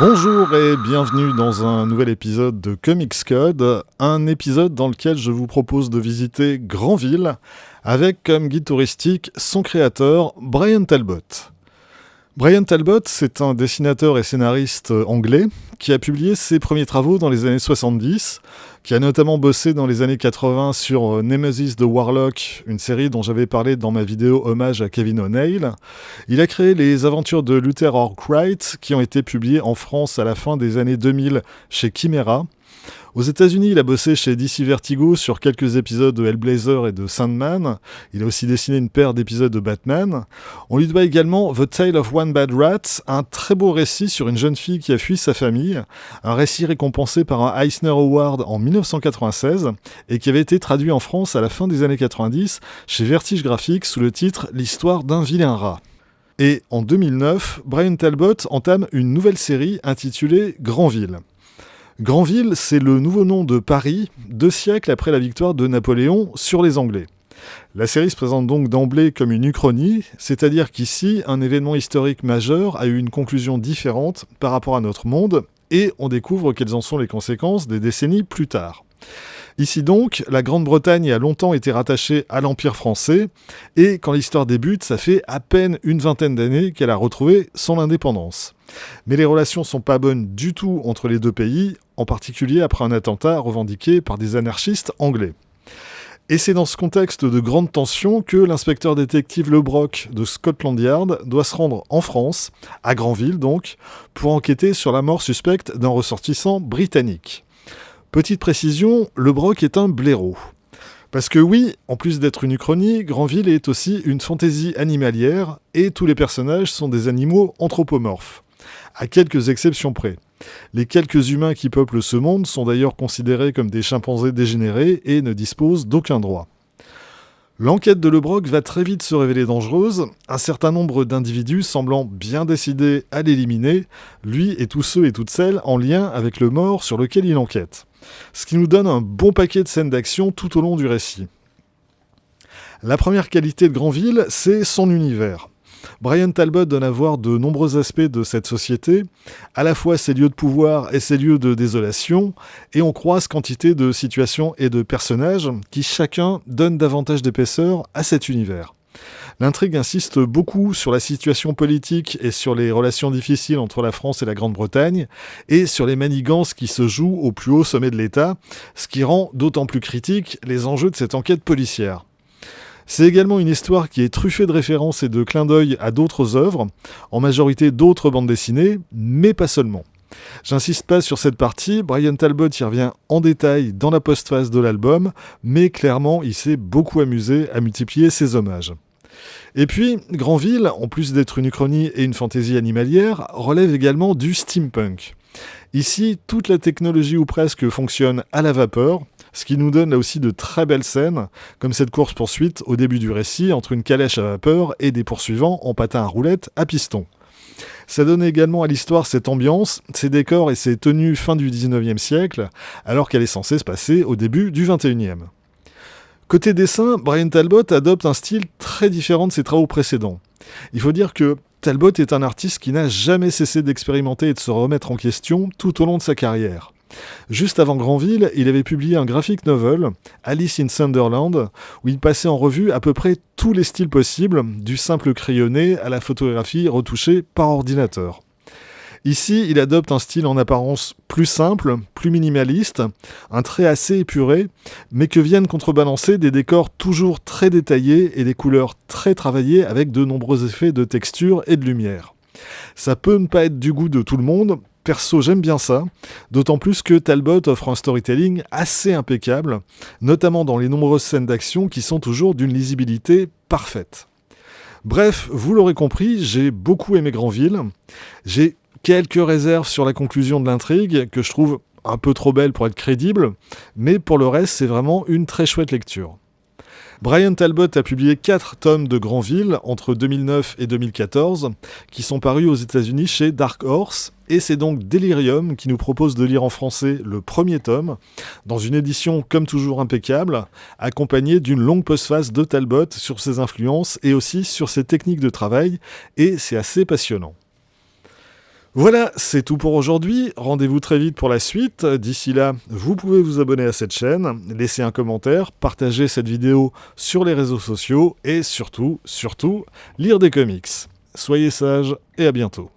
Bonjour et bienvenue dans un nouvel épisode de Comics Code, un épisode dans lequel je vous propose de visiter Granville, avec comme guide touristique son créateur, Brian Talbot. Brian Talbot, c'est un dessinateur et scénariste anglais qui a publié ses premiers travaux dans les années 70, qui a notamment bossé dans les années 80 sur Nemesis the Warlock, une série dont j'avais parlé dans ma vidéo hommage à Kevin O'Neill. Il a créé les aventures de Luther Arkwright, qui ont été publiées en France à la fin des années 2000 chez Chimera. Aux États-Unis, il a bossé chez DC Vertigo sur quelques épisodes de Hellblazer et de Sandman. Il a aussi dessiné une paire d'épisodes de Batman. On lui doit également The Tale of One Bad Rat, un très beau récit sur une jeune fille qui a fui sa famille, un récit récompensé par un Eisner Award en 1996 et qui avait été traduit en France à la fin des années 90 chez Vertige Graphics sous le titre « L'histoire d'un vilain rat ». Et en 2009, Brian Talbot entame une nouvelle série intitulée Granville. Granville, c'est le nouveau nom de Paris, 2 siècles après la victoire de Napoléon sur les Anglais. La série se présente donc d'emblée comme une uchronie, c'est-à-dire qu'ici, un événement historique majeur a eu une conclusion différente par rapport à notre monde, et on découvre quelles en sont les conséquences des décennies plus tard. Ici donc, la Grande-Bretagne a longtemps été rattachée à l'Empire français, et quand l'histoire débute, ça fait à peine une vingtaine d'années qu'elle a retrouvé son indépendance. Mais les relations sont pas bonnes du tout entre les deux pays, en particulier après un attentat revendiqué par des anarchistes anglais. Et c'est dans ce contexte de grande tension que l'inspecteur détective Le Broc de Scotland Yard doit se rendre en France, à Granville donc, pour enquêter sur la mort suspecte d'un ressortissant britannique. Petite précision, Le Broc est un blaireau. Parce que oui, en plus d'être une uchronie, Granville est aussi une fantaisie animalière, et tous les personnages sont des animaux anthropomorphes, à quelques exceptions près. Les quelques humains qui peuplent ce monde sont d'ailleurs considérés comme des chimpanzés dégénérés et ne disposent d'aucun droit. L'enquête de Le Broc va très vite se révéler dangereuse, un certain nombre d'individus semblant bien décidés à l'éliminer, lui et tous ceux et toutes celles en lien avec le mort sur lequel il enquête. Ce qui nous donne un bon paquet de scènes d'action tout au long du récit. La première qualité de Granville, c'est son univers. Brian Talbot donne à voir de nombreux aspects de cette société, à la fois ses lieux de pouvoir et ses lieux de désolation, et on croise quantité de situations et de personnages qui chacun donnent davantage d'épaisseur à cet univers. L'intrigue insiste beaucoup sur la situation politique et sur les relations difficiles entre la France et la Grande-Bretagne, et sur les manigances qui se jouent au plus haut sommet de l'État, ce qui rend d'autant plus critique les enjeux de cette enquête policière. C'est également une histoire qui est truffée de références et de clins d'œil à d'autres œuvres, en majorité d'autres bandes dessinées, mais pas seulement. J'insiste pas sur cette partie, Brian Talbot y revient en détail dans la postface de l'album, mais clairement il s'est beaucoup amusé à multiplier ses hommages. Et puis, Granville, en plus d'être une uchronie et une fantaisie animalière, relève également du steampunk. Ici, toute la technologie ou presque fonctionne à la vapeur, ce qui nous donne là aussi de très belles scènes, comme cette course-poursuite au début du récit entre une calèche à vapeur et des poursuivants en patins à roulettes à piston. Ça donne également à l'histoire cette ambiance, ses décors et ses tenues fin du 19e siècle, alors qu'elle est censée se passer au début du 21e. Côté dessin, Brian Talbot adopte un style très différent de ses travaux précédents. Il faut dire que Talbot est un artiste qui n'a jamais cessé d'expérimenter et de se remettre en question tout au long de sa carrière. Juste avant Granville, il avait publié un graphic novel, Alice in Sunderland, où il passait en revue à peu près tous les styles possibles, du simple crayonné à la photographie retouchée par ordinateur. Ici, il adopte un style en apparence plus simple, plus minimaliste, un trait assez épuré, mais que viennent contrebalancer des décors toujours très détaillés et des couleurs très travaillées avec de nombreux effets de texture et de lumière. Ça peut ne pas être du goût de tout le monde, perso j'aime bien ça, d'autant plus que Talbot offre un storytelling assez impeccable, notamment dans les nombreuses scènes d'action qui sont toujours d'une lisibilité parfaite. Bref, vous l'aurez compris, j'ai beaucoup aimé Granville, j'ai quelques réserves sur la conclusion de l'intrigue, que je trouve un peu trop belle pour être crédible, mais pour le reste, c'est vraiment une très chouette lecture. Brian Talbot a publié 4 tomes de Granville entre 2009 et 2014, qui sont parus aux États-Unis chez Dark Horse, et c'est donc Delirium qui nous propose de lire en français le premier tome, dans une édition comme toujours impeccable, accompagnée d'une longue postface de Talbot sur ses influences et aussi sur ses techniques de travail, et c'est assez passionnant. Voilà, c'est tout pour aujourd'hui. Rendez-vous très vite pour la suite. D'ici là, vous pouvez vous abonner à cette chaîne, laisser un commentaire, partager cette vidéo sur les réseaux sociaux et surtout, lire des comics. Soyez sages et à bientôt.